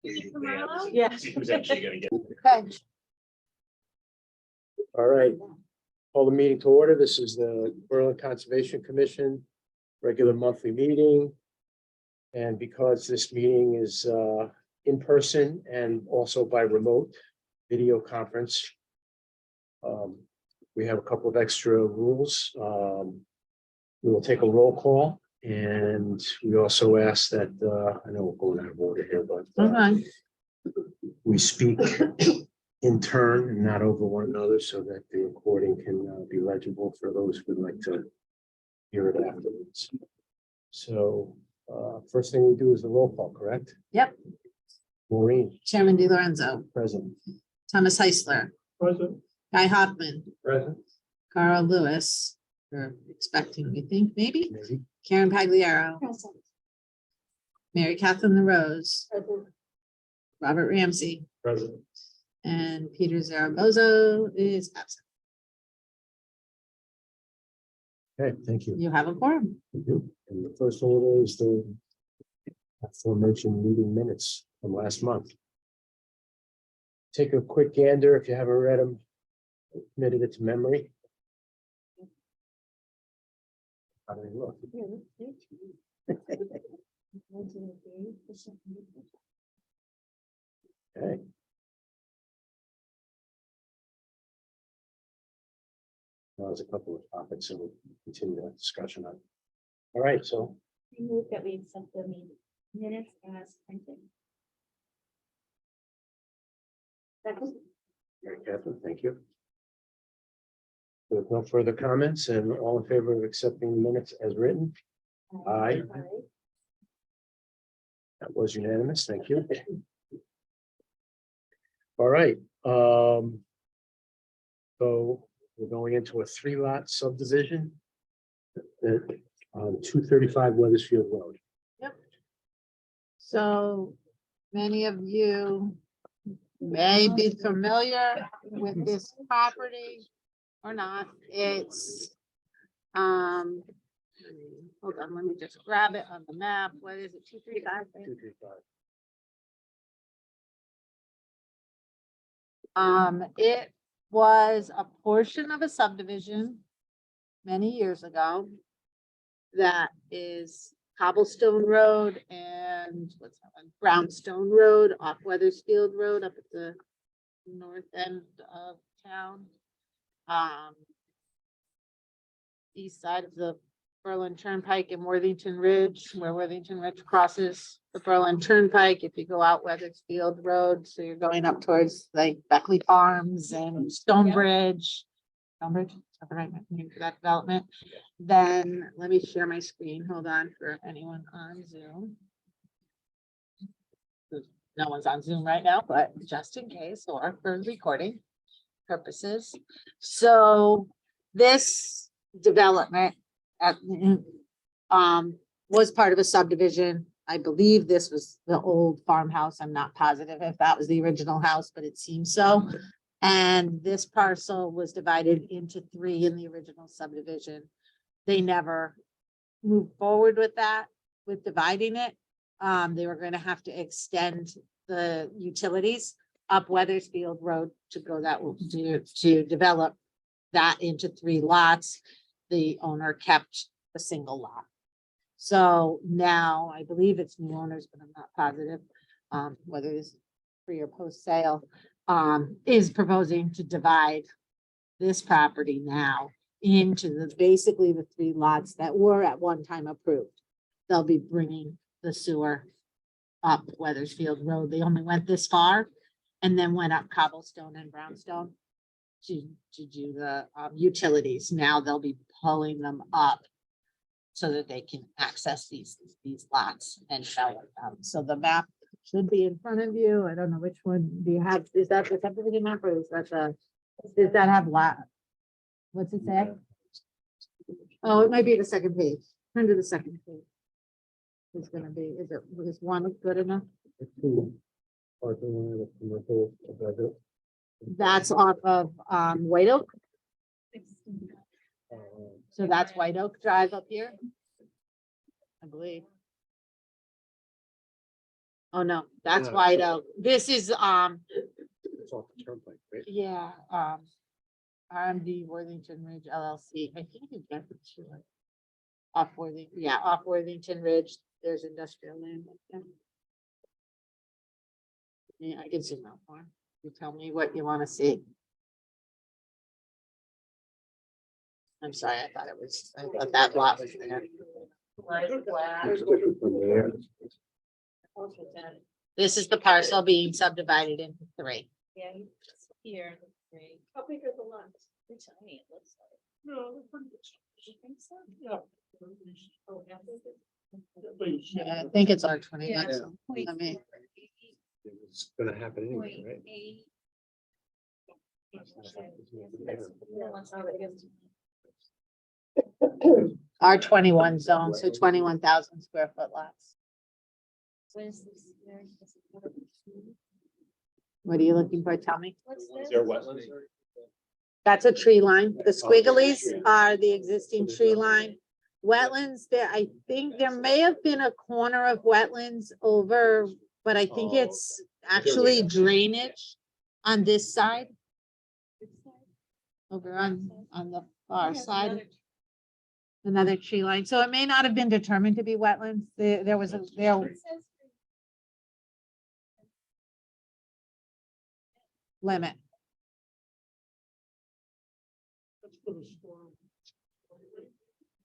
Yeah. See who's actually gonna get. Okay. All right, call the meeting to order. This is the Berlin Conservation Commission regular monthly meeting. And because this meeting is in person and also by remote video conference, we have a couple of extra rules. We will take a roll call, and we also ask that, I know we're going out of order here, but Okay. we speak in turn and not over one another so that the recording can be legible for those who would like to hear it afterwards. So first thing we do is the roll call, correct? Yep. Maureen, Chairman DiLorenzo, present. Thomas Heisler, Present. Guy Hoffman, Present. Carl Lewis, we're expecting, we think, maybe, Maybe. Karen Pagliaro, Mary Catherine LaRose, Robert Ramsey, Present. and Peter Zaragoza is absent. Okay, thank you. You have a quorum. Thank you. And the first order is the aforementioned meeting minutes from last month. Take a quick gander if you haven't read them, committed it to memory. How do they look? Okay. Now, there's a couple of topics that we'll continue that discussion on. All right, so I move that we accept the minutes as printed. Second. Mary Catherine, thank you. With no further comments and all in favor of accepting the minutes as written, Aye. That was unanimous, thank you. All right, so we're going into a 3-lot subdivision on 235 Weathersfield Road. So many of you may be familiar with this property or not. It's, hold on, let me just grab it on the map. What is it, 235? 235. It was a portion of a subdivision many years ago that is Cobblestone Road and what's that one? Brownstone Road off Weathersfield Road up at the north end of town. East side of the Berlin Turnpike and Worthington Ridge, where Worthington Ridge crosses the Berlin Turnpike. If you go out Weathersfield Road, so you're going up towards like Beckley Farms and Stonebridge. Stonebridge, is that the right name for that development? Then let me share my screen. Hold on for anyone on Zoom. No one's on Zoom right now, but just in case, or for recording purposes. So this development at, was part of a subdivision. I believe this was the old farmhouse. I'm not positive if that was the original house, but it seems so. And this parcel was divided into 3 in the original subdivision. They never moved forward with that, with dividing it. They were going to have to extend the utilities up Weathersfield Road to go that to develop that into 3 lots. The owner kept a single lot. So now I believe it's new owners, but I'm not positive whether it's pre or post sale, is proposing to divide this property now into the basically the 3 lots that were at one time approved. They'll be bringing the sewer up Weathersfield Road. They only went this far and then went up Cobblestone and Brownstone to do the utilities. Now they'll be pulling them up so that they can access these lots and develop them. So the map should be in front of you. I don't know which one do you have. Is that the subdivision map or is that the, does that have lot? What's it say? Oh, it might be the second page. Turn to the second page. It's gonna be, is one good enough? That's off of White Oak. So that's White Oak Drive up here. I believe. Oh, no, that's No, White it's- Oak. This is, It's off the turnpike, right? yeah, RMD Worthington Ridge LLC. I think you get it to it. Off Worthing, yeah, off Worthington Ridge, there's industrial land. up there. Yeah, I can zoom out more. You tell me what you want to see. I'm sorry, I thought that lot was there. It's different from there. This is the parcel being subdivided into three. Yeah, here, three. How big are the lots? They're tiny, it looks like. No, they're pretty good. You think so? Yeah. Oh, yeah. Yeah, I think it's R20. Yeah. Let me, It's gonna happen anyway, Point right? eight. R21 zone, so 21,000 square foot lots. What is this? What are you looking for? Tell me. What's this? wetlands? That's a tree line. The squigglies are the existing tree line. Wetlands, there, I think there may have been a corner of wetlands over, but I think it's actually drainage on this side. Over on the far side, another tree line. So it may not have been determined to be wetlands. There was limit.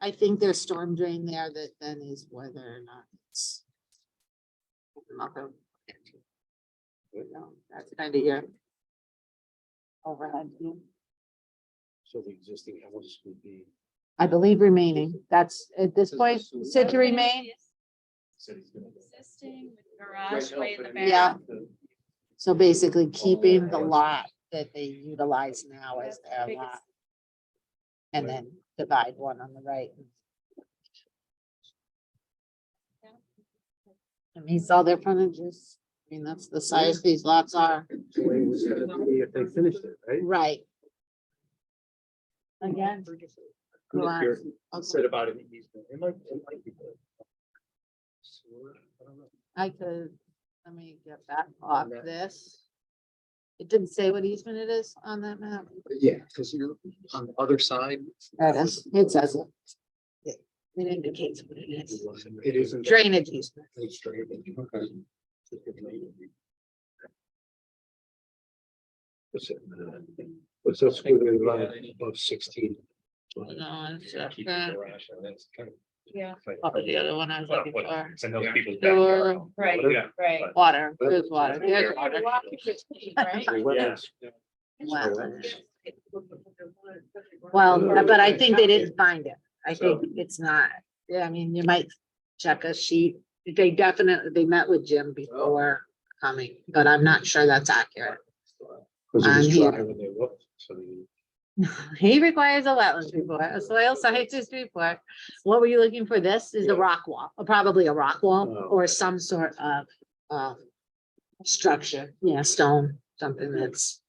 I think there's storm drain there that then is whether or not it's. That's kind of your overhead view. So the existing house would be. I believe remaining. That's at this point, said to remain. Existing with garage way in the back. Yeah. So basically keeping the lot that they utilize now as their lot. And then divide one on the right. It meets all their frontages. I mean, that's the size these lots are. The way it was gonna be if they finished it, right? Right. Again. I'm just curious, Okay. said about an easement. It might be good. I don't know. I could, let me get back off this. It didn't say what easement it is on that map. Yeah, because you're on the other side. There it is. It says it. It indicates what it is. It isn't. Drainage easement. It's drainage, okay. What's that squiggly line above 16? No, it's, Keep the garage, and that's kind of- Yeah, oh, the other one I was looking for. It's in those people's Sewer, backyard. right, Yeah. right. water, there's water, there's water. Right? Yes. Wetlands. Well, but I think they didn't find it. I think it's not. Yeah, I mean, you might check a sheet. They definitely, they met with Jim before coming, but I'm not sure that's accurate. Because it was On here. dry when they looked, so they. He requires a wetlands report, a soil scientist report. What were you looking for? This is the rock wall, or probably a rock wall or some sort of structure, yeah, stone, something that's.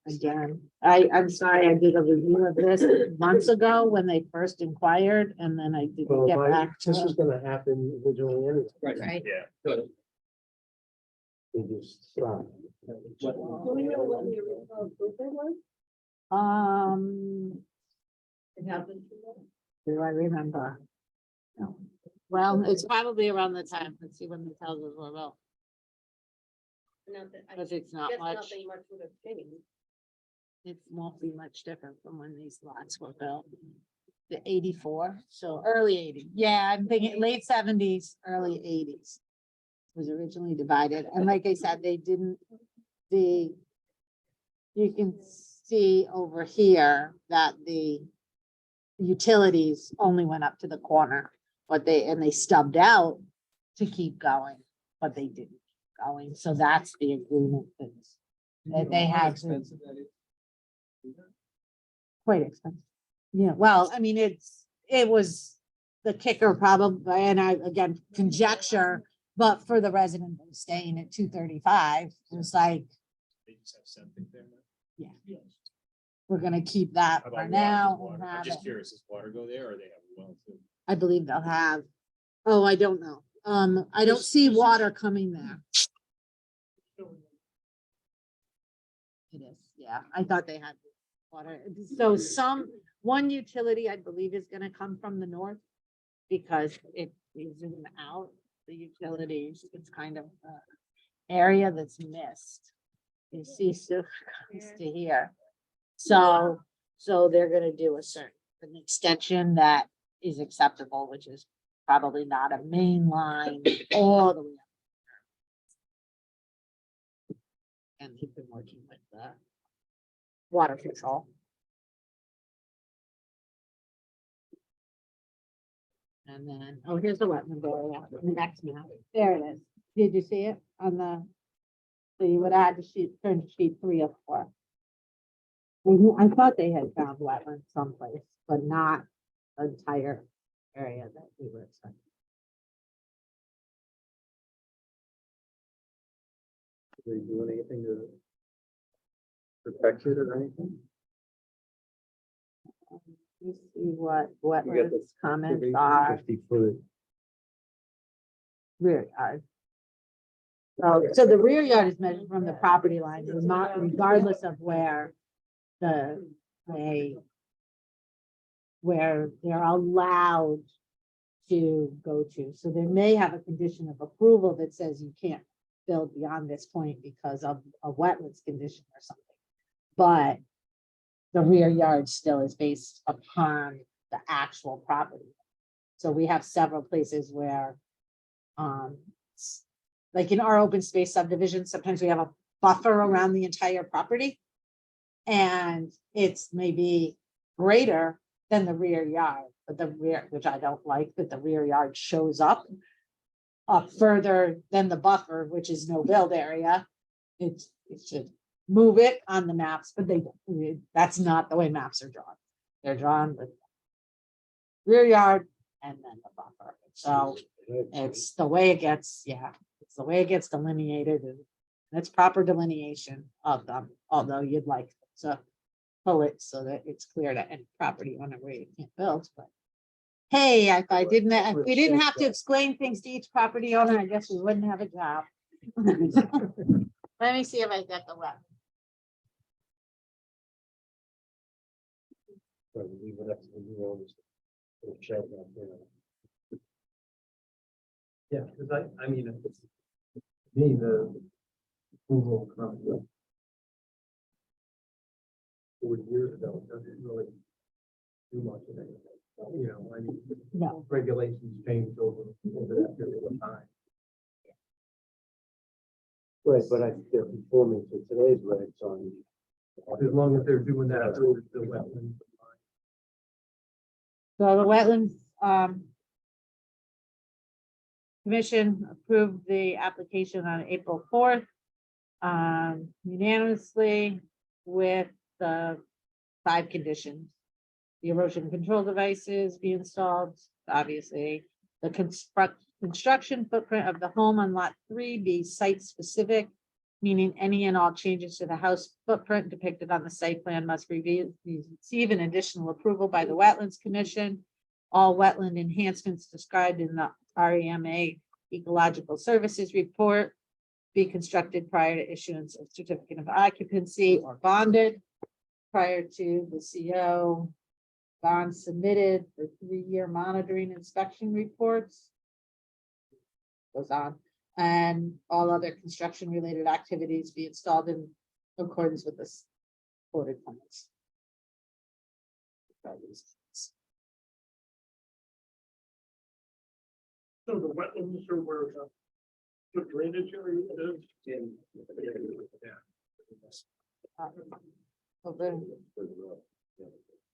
Again, I'm sorry, I did a review of this months ago when they first inquired and then I didn't Well, get my- back to this was it. gonna happen originally anyway. Right. Yeah. Good. They just stopped. Do we know what the original approval was? It happened. Do I remember? No. Well, it's probably around the time, let's see when the houses were built, Not that, I because it's not guess much, nothing much would have changed. it won't be much different from when these lots were built. The 84, so early 80s, yeah, I'm thinking late 70s, early 80s. Was originally divided, and like I said, they didn't, you can see over here that the utilities only went up to the corner, but they stubbed out to keep going, but they didn't keep going, so that's the agreement that they had to. Quite expensive. Yeah, well, I mean, it was the kicker probably, and I, again, conjecture, but for the resident that was staying at 235, it was like, They just have something there now? yeah. We're gonna keep that How for about now. water? and I'm have just it. curious, does water go there or they have a well too? I believe they'll have, oh, I don't know. I don't see water coming there. It is, yeah. I thought they had water. So one utility, I believe, is gonna come from the north because it is in and out. The utilities, it's kind of area that's missed. You see, so comes to here. So they're gonna do an extension that is acceptable, which is probably not a main line all the way up. And they've been working with the water control. And then, oh, here's the wetland area, the next map. There it is. Did you see it on the? So you would add turn to sheet 3 of 4. I thought they had found wetlands someplace, but not the entire area that we were expecting. Are they doing anything to protect it or anything? You see what You got wetlands the comments are 50-foot. rear yard. So the rear yard is measured from the property line, regardless of where where they're allowed to go to. So they may have a condition of approval that says you can't build beyond this point because of a wetlands condition or something. But the rear yard still is based upon the actual property. So we have several places where, like in our open space subdivision, sometimes we have a buffer around the entire property. And it's maybe greater than the rear yard, but the rear, which I don't like, that the rear yard shows up further than the buffer, which is no build area. It should move it on the maps, but that's not the way maps are drawn. They're drawn with rear yard and then the buffer. So it's the way it gets, it's the way it gets delineated, and it's proper delineation of them, although you'd like to pull it so that it's clear to any property owner where you can't build, but hey, if we didn't have to explain things to each property owner, I guess we wouldn't have a job. Let me see if I get the web. Yeah, because I mean, it's me, the approval comes 4 years ago, doesn't really do much of anything. You know, I mean, No. regulations change over that period of time. Right, but I think they're conforming to today's regs on. As long as they're doing that, the wetlands. So the wetlands, commission approved the application on April 4th, unanimously with the 5 conditions. The erosion control devices be installed, obviously, the construction footprint of the home on lot 3 be site specific, meaning any and all changes to the house footprint depicted on the site plan must receive an additional approval by the Wetlands Commission. All wetland enhancements described in the REMA Ecological Services Report be constructed prior to issuance of certificate of occupancy or bonded prior to the CO. Bond submitted for 3-year monitoring inspection reports. Goes on, and all other construction related activities be installed in accordance with this quoted plans. So the wetlands are where the drainage area is. Over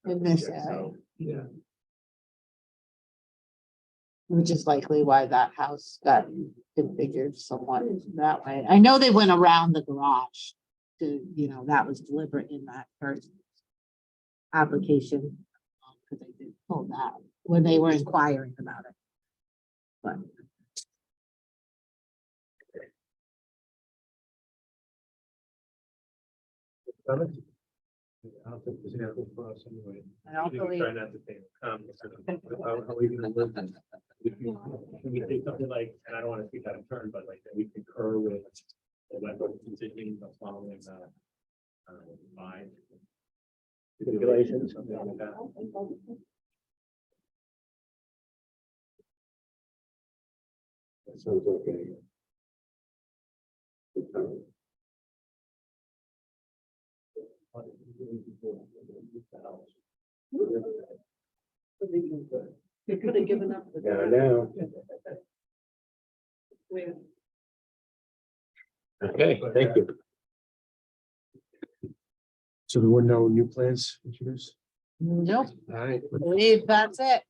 in this area. Yeah. Which is likely why that house got configured somewhat that way. I know they went around the garage to, that was deliberate in that first application. Because they did pull that when they were inquiring about it. But I don't think there's anything for us anyway. I don't We can believe, try not to think. How are we gonna live then? Can we say something like, and I don't wanna speak out of turn, but like that we concur with the wetland decision of following by Regulations. something like that. That sounds okay. They could have given up. Yeah, I know. Okay, thank you. So there were no new plans introduced? nope, All right, I believe that's it.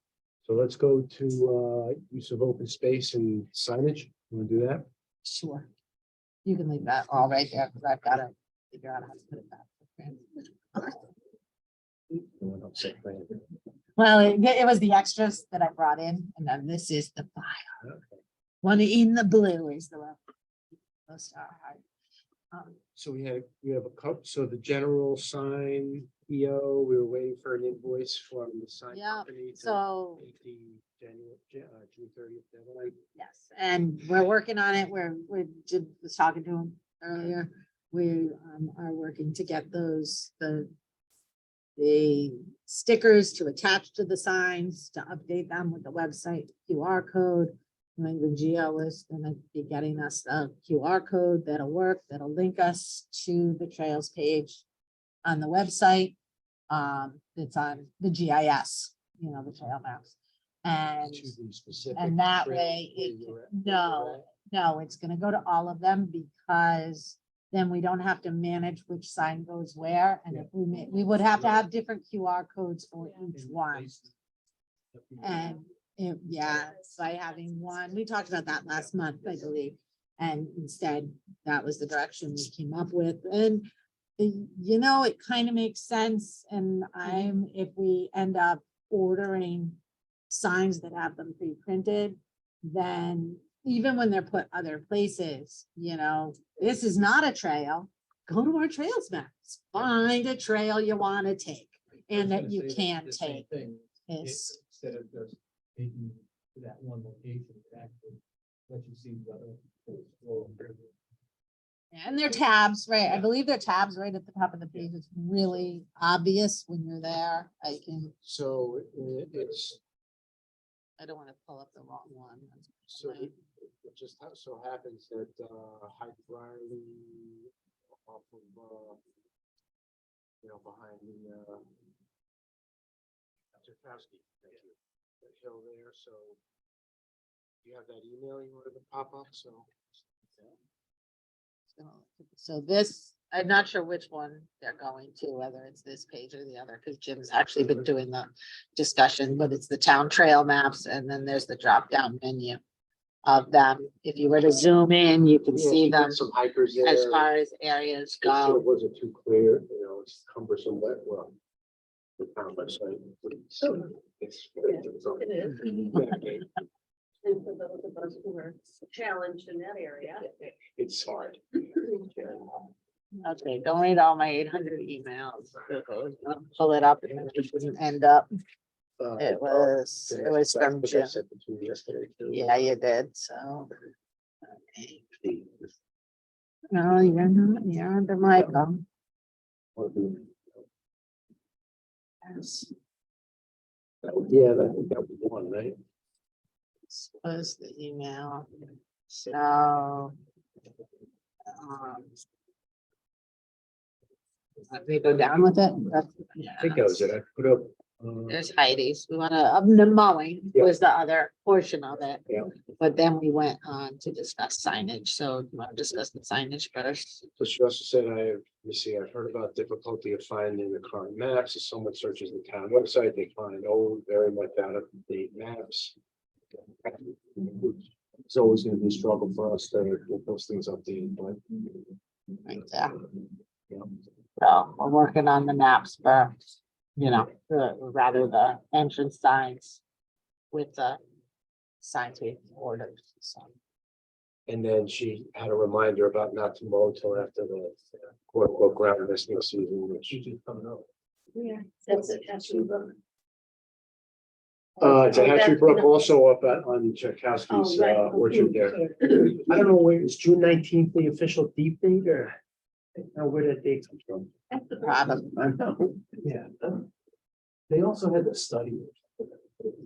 so let's go to use of open space and signage. You want to do that? Sure. You can leave that all right there, because I've got to figure out how to put it back. No, don't say plan. Well, it was the extras that I brought in, and then this is the file. Okay. One in the blue is the one. Most are hard. So we have a cup, so the general sign EO, we were waiting for an invoice from the sign Yeah, company. to so, meet the June 30th deadline. yes, and we're working on it. Was talking to him earlier. We are working to get those, the stickers to attach to the signs, to update them with the website QR code. New England Geo is gonna be getting us a QR code that'll work, that'll link us to the trails page on the website. It's on the GIS, the trail maps. And, To the specific. and that trail way, where it, you're at. no, it's gonna go to all of them, because then we don't have to manage which sign goes where. And if we would have to have different QR codes for each one. And by having one, we talked about that last month, I believe. And instead, that was the direction we came up with. And it kind of makes sense. And if we end up ordering signs that have them pre-printed, then even when they're put other places, this is not a trail, go to our trails maps, find a trail you want to take and that you can't take. It's, Instead of just taking to that one location, it actually lets you see the other. and their tabs, right? I believe their tabs right at the top of the page. It's really obvious when you're there. So it's, I don't want to pull up the wrong one. so it just so happens that Hyde Riley off of, behind the Tchaikovsky, thank you, that hill there, so you have that email you wanted to pop up, so. So this, I'm not sure which one they're going to, whether it's this page or the other, because Jim's actually been doing the discussion, but it's the town trail maps, and then there's the drop down menu of them. If you were to zoom in, you can Yeah, see you got them some hikers there. as far as areas It sort go. of wasn't too clear, it's cumbersome, but the town website. It's. And for those of us who are challenged in that area. It's hard. Okay, don't read all my 800 emails. Pull it up and it didn't end up. It was from That's what I Jim. sent it to you yesterday, too. Yeah, you did, so. Okay. No, you're not, you're under Michael. Yes, Yeah, I think that was one, right? this was the email. So. Let me go down with it. I think that was it. I put up. There's Heidi's. We wanna, the mowing was the other portion of it. Yeah. But then we went on to discuss signage. So you want to discuss the signage first? So she also said, I've heard about difficulty of finding the current maps. If someone searches the town website, they find old, very much out of date maps. It's always gonna be a struggle for us to get those things updated, but. Right there. Yeah. So we're working on the maps for, rather the entrance signs with the signs we've ordered, so. And then she had a reminder about not to mow till after the quote unquote ground nesting season, which. She's just coming up. Yeah, that's it, that's you. It's a Hatchery Brook also up on Tchaikovsky's orchard there. I don't know where, is June 19th the official deep date or? I don't know where that date comes from. Probably. I know. Yeah. They also had the study.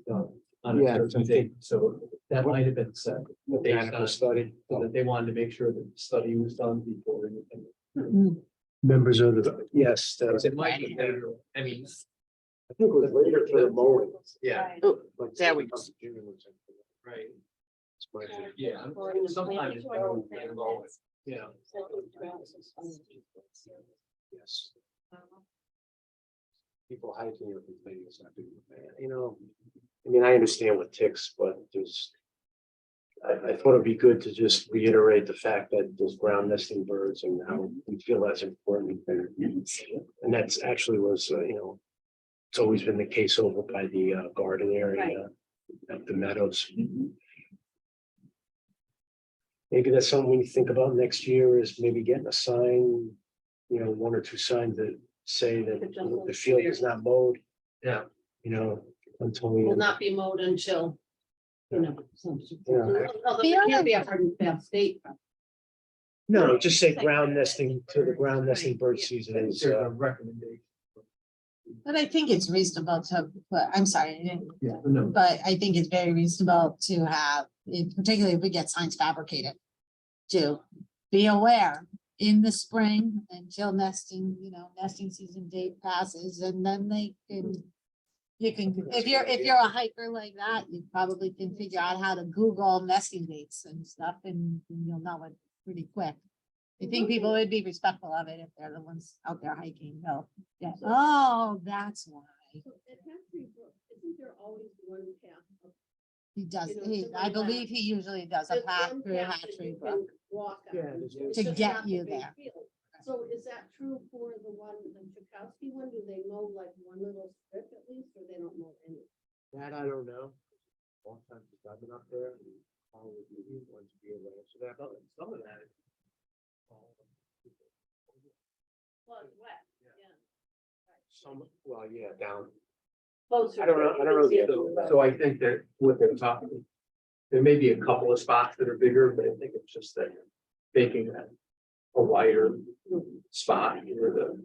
done On a Yeah, certain I think- date, so that might have been set. based Botanical on- study. So that they wanted to make sure that the study was done before anything. Members of the, yes, Because the- it might be later, I mean, I think it was later for the mowing. yeah, Like There we go. June or something. right, It's my thing. yeah, sometimes it's better than mowing, yeah. Yes. People hiking or complaining it's not doing, you know, I mean, I understand with ticks, but there's. I thought it'd be good to just reiterate the fact that there's ground nesting birds and how we feel that's important. And that's actually was, it's always been the case over by the garden area, at the meadows. Maybe that's something we think about next year is maybe getting a sign, one or two signs that say that the field is not mowed. Yeah. Until we. Will not be mowed until, some. Yeah. Although it can be a hard and fast date. No, just say ground nesting to the ground nesting bird season is, There's a recommendation. But I think it's reasonable to, but I'm sorry, I didn't, Yeah, no, but I think it's very reasonable to have, particularly if we get signs fabricated. To be aware in the spring until nesting, nesting season date passes and then they can. You can, if you're a hiker like that, you probably can figure out how to Google nesting dates and stuff and you'll know it pretty quick. I think people would be respectful of it if they're the ones out there hiking, yeah, oh, that's why. So at Hatchery Brook, isn't there always one path? He does, You know, I believe he usually does a There's path one through path that Hatchery you Brook. can Walk on. Yeah, there's It's To just get not the you big there. field. So is that true for the one, the Tchaikovsky one? Do they mow like one little strip at least, or they don't mow any? that I don't know. Long time since I've been up there. And Paul would be the one to be able to answer that. some of that. Well, it's wet, yeah. Well, yeah, down. Closer. I don't know the other. So I think that what they're talking, there may be a couple of spots that are bigger, but I think it's just that making that a wider spot for the,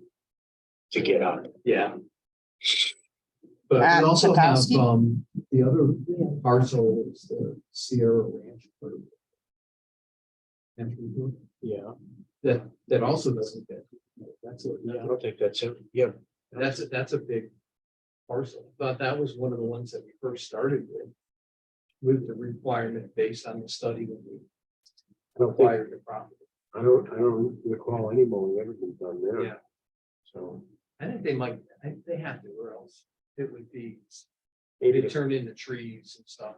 To get up. yeah. But we And also have, Tchaikovsky? the other parcel is the Sierra Ranch. Yeah. That also doesn't fit. That's a, I don't think that's it. Yeah. that's a big parcel. But that was one of the ones that we first started with. With the requirement based on the study that we I don't think, acquired the property. I don't recall any mowing ever been done there. Yeah, So. I think they might, they have to, or else it would be, Maybe it turned into trees and stuff,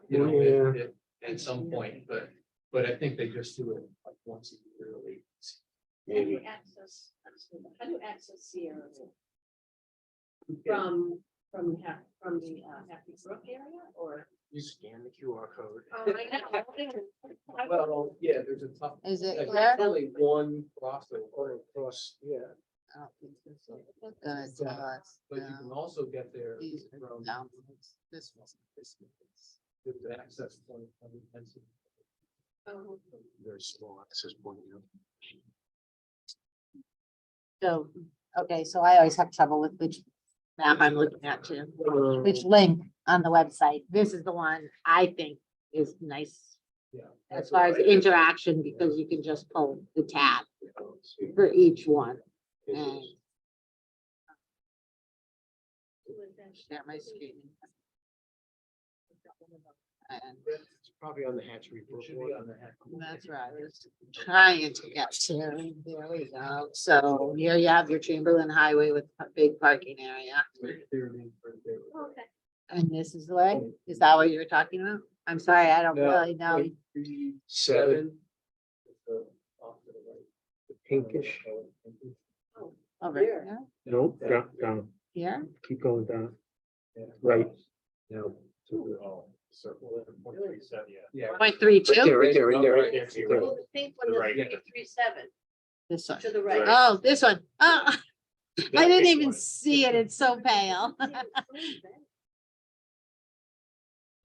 at some point, but I think they just do it like once a year, really. How do you maybe. access, how do you access Sierra? From the Hatchery Brook area or? You scan the QR code. Oh, I know. Well, yeah, there's a tough. Is it There's here? only one crossover, Or across, yeah. I don't think this is gonna tell us, but you can also get there These are from down. This wasn't, this was. the access point. on the fence. Oh, Very small access point, So, okay, so I always have trouble with which map I'm looking at too, which link on the website. This is the one I think is nice Yeah. as far as interaction, because you can just pull the tab for each one and share my screen. And It's probably on the Hatchery It Brook should be one. on the head. that's right, I was trying to get to, there we go. So here you have your Chamberlain Highway with a big parking area. Right there it is, right there. okay. And this is the way, is that what you were talking about? I'm sorry, I don't No, really know. 0.37. Off to the right. The pinkish. Over here, Nope, down, here, keep going down. Yeah. Right. Now. Circle there. 137, yeah. Yeah. 0.32, Right there, Oh, the pink one, The the right. 337, this one. to the right. Oh, this one. Oh, I didn't even one. see it. It's so pale.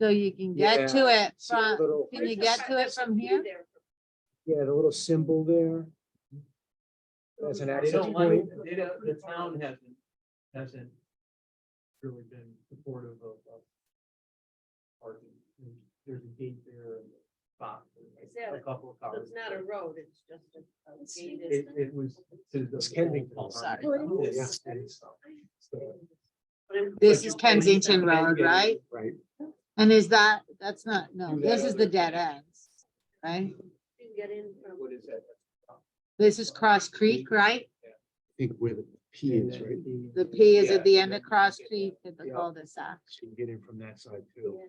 So you can get to it See the from, little- can you get to it from here? Yeah, the little symbol there. That's an They access don't like, point. the town hasn't really been supportive of parking. There's a gate there and a spot. Is that- A couple of So cars. it's not a road, it's just a gate. It was. It's Kensington. Sorry. Yeah. This is Kensington Road, right? Right. And that's not, no, this is the dead ends, right? You can get in from. What is that? This is Cross Creek, right? I think where the P is, right? The P is at the Yeah. end of Cross Creek at the Yeah. cul-de-sac. So you can get in from that side too.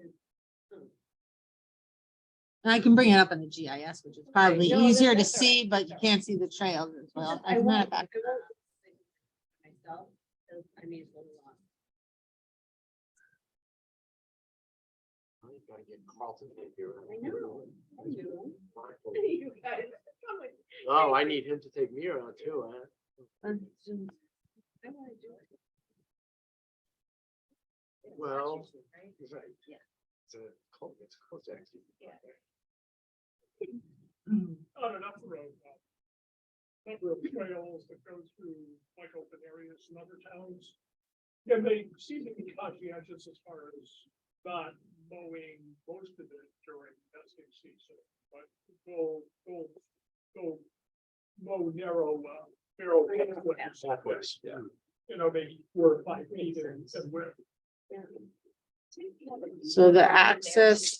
And I can bring it up on the GIS, which is probably No, easier to that's all right. see, but you can't see the trails as well. I As a matter won't, of fact, I won't myself, 'cause I need a little longer. You gotta get Carlton in here. I know. I do. You guys, come with- Oh, I need him to take me around too, huh? I wanna do it. Well, Right? right. Yeah. It's close actually. Yeah. On enough road. Number of trails that go through like open areas in other towns. Yeah, they seem to be conscientious as far as not mowing most of it during nesting season, but go mow narrow pathways. Southwest, yeah. You know, maybe 4 or 5 feet in width. so the access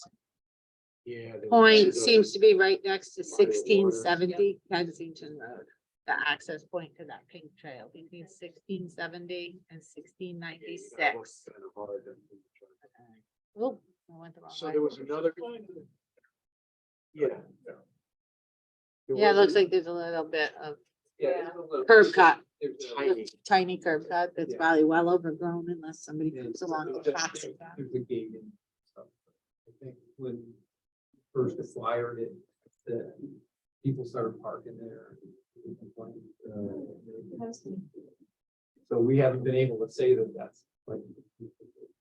Yeah. point seems to be right next to 1670 Kensington Road. The access point to that pink trail between 1670 and 1696. Oh, I went the wrong So way. there was another. Yeah. Yeah, it looks like there's a little bit of Yeah. it's a little- curb cut, Tiny. tiny curb cut that's Yeah. probably well overgrown unless somebody Yeah, comes it's along and just- tracks it down. There's a gate and stuff. I think when first acquired it, the people started parking there. So we haven't been able to say that that's like.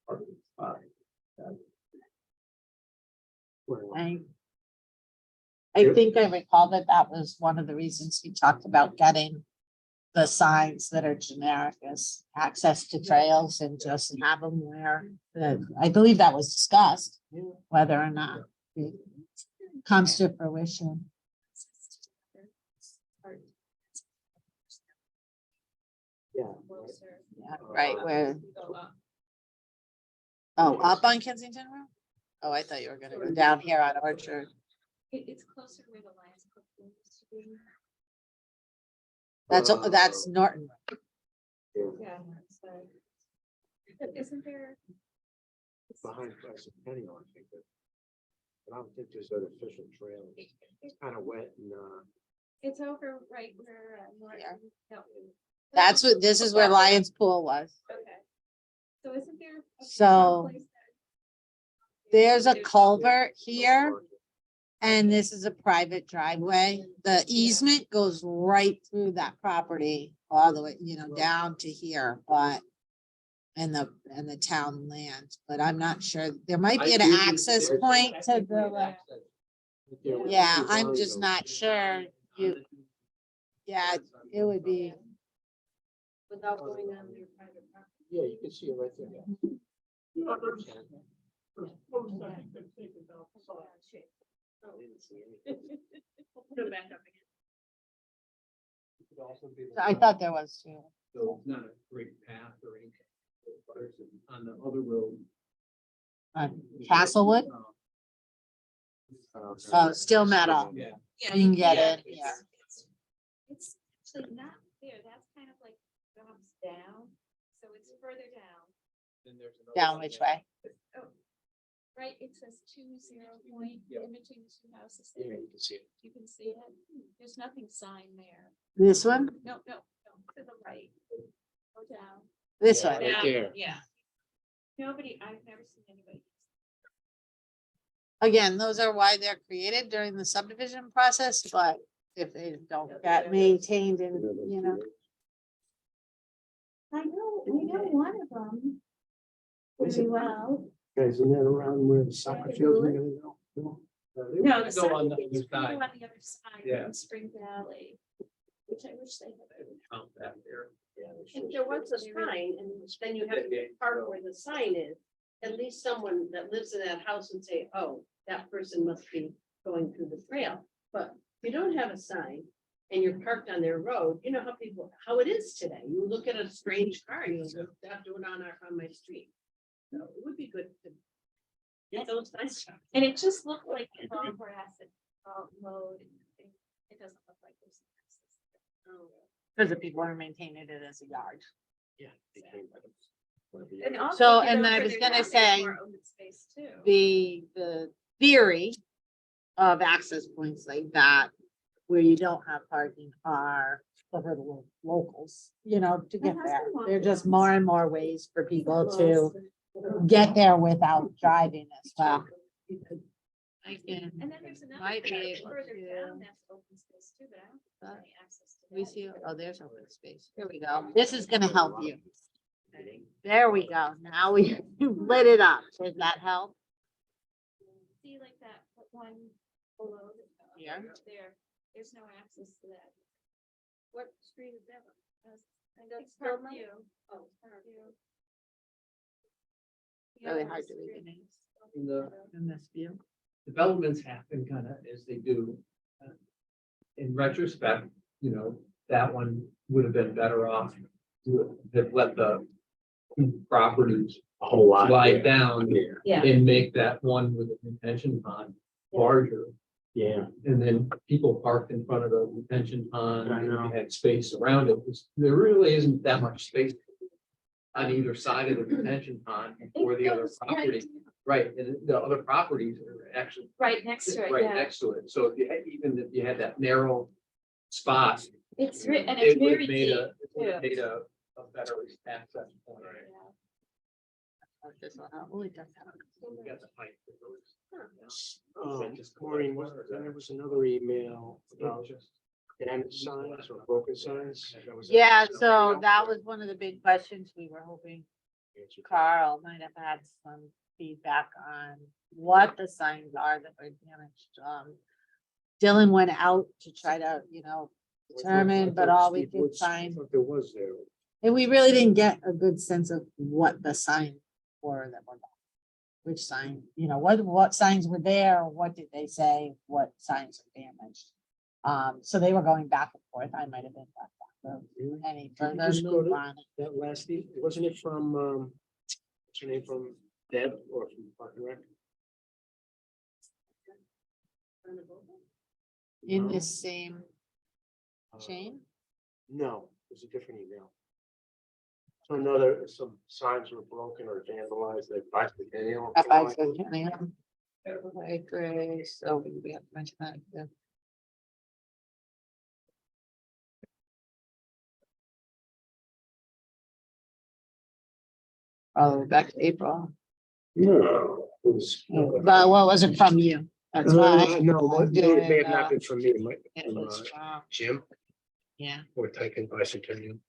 Parking spot. I think I recall that that was one of the reasons we talked about getting the signs that are generic as access to trails and just have them where I believe that was discussed, whether or not it comes to fruition. Yeah. Yeah, right, where, Go up. oh, up on Kensington Road? Oh, I thought you were gonna go down here on Orchard. It's closer to where the Lions Club used to be. That's Norton. Yeah, so. Isn't there? Behind Crescent Penny, I think that. But I don't think there's artificial trail. It's kind of wet and, It's over right where, Yeah. Norton. No. That's what, this is where Lions Pool was. Okay. So isn't there? So, someplace that- There's a culvert here. And this is a private driveway. The easement goes right through that property all the way, down to here, but. And the town land, but I'm not sure. There might be an access point to the, yeah, I'm just not sure. Yeah, it would be, Without going on your private property. yeah, you can see it right there. You know, there's posts I think they've taken down the side. I didn't see anything. Go back up again. I thought there was too. So it's not a great path or anything. But on the other road. Castlewood, oh, Still Meadow. Yeah. Yeah, You can get yeah, in, yeah. It's actually not there. That's kind of like drops down. So it's further down. Then there's another Down one which there. way? Oh, right. It says 20 point Yeah. in between the two houses. Yeah, there. you can see it. You can see it. There's nothing signed there. This one, No, to the right. Go down. this Yeah, one. right Down, there. Yeah. Nobody, I've never seen anybody. Again, those are why they're created during the subdivision process, but if they don't get maintained and, you know. I know, we know one of them. Pretty well. Guys, isn't that around where the soccer fields are gonna go? No? No, the Go on sign the is other side. on the other side Yeah. in Spring Valley. Which I wish they had. Count that there. If there was a sign, and then you have to park where the sign is, at least someone that lives in that house would say, oh, that person must be going through the trail. But if you don't have a sign and you're parked on their road, you know how it is today. You look at a strange car and you go, stop doing on my street. So it would be good to get those signs. And it just looked like it's all grass and all mowed. And it doesn't look like there's. Because the people are maintaining it as a yard. Yeah. And also, So, you and know, I for was their gonna yard, there's say, more open space too. The theory of access points like that, where you don't have parking are for the locals, you know, to get My there. husband walked There are just around. more and more ways for people to get there without driving as well. I can, And then there's another might be part able further to- down, that's open space too, but I don't think there's any access to we that. see, oh, there's open space. Here we go. This is gonna help you. There we go. Now we lit it up. Does that help? See like that one below Here? there's no access to that. What street is that? That's Stillman? Parkview. Oh, Parkview. Really Yeah, hard to it's read the really- names In the in this view. developments happen kind of as they do. In retrospect, you know, that one would have been better off to have let the two properties A whole lot. slide down Yeah, Yeah. and make that one with a retention pond larger. yeah. And then people parked in front of the retention pond, I and know. you had space around it, because there really isn't that much space on either side of the retention pond or the other property, right, and the other properties are actually Right next to it, right yeah. next to it, so if you had, even if you had that narrow spot. It's, and it it's would have very made deep. a- it would have too. made a better access point. Yeah. This will help. Oh, it does help. You got the height that goes- Maureen, there was another email about damaged signs or broken signs. Yeah, so that was one of the big questions we were hoping Carl might have had some feedback on what the signs are that were damaged. Dylan went out to try to, you know, determine, but all we could find, There was there. and we really didn't get a good sense of what the signs were that were gone. Which sign, you know, what signs were there, what did they say, what signs are damaged? So they were going back and forth. I might have been left out of any further just go move to- on it. That last, wasn't it from, what's her name, from Deb or from Park and Rec? In No? this same Uh, chain? No, it was a different email. So some signs were broken or vandalized, like bicentennial. At Bicentennial. Okay, great. So we have to mention that. Yeah. Oh, back to April. No. It was. But what was it from you? That's why. No, I'm it may have doing, not been from me, it might It from, was from, Jim yeah. or taken bicentennial.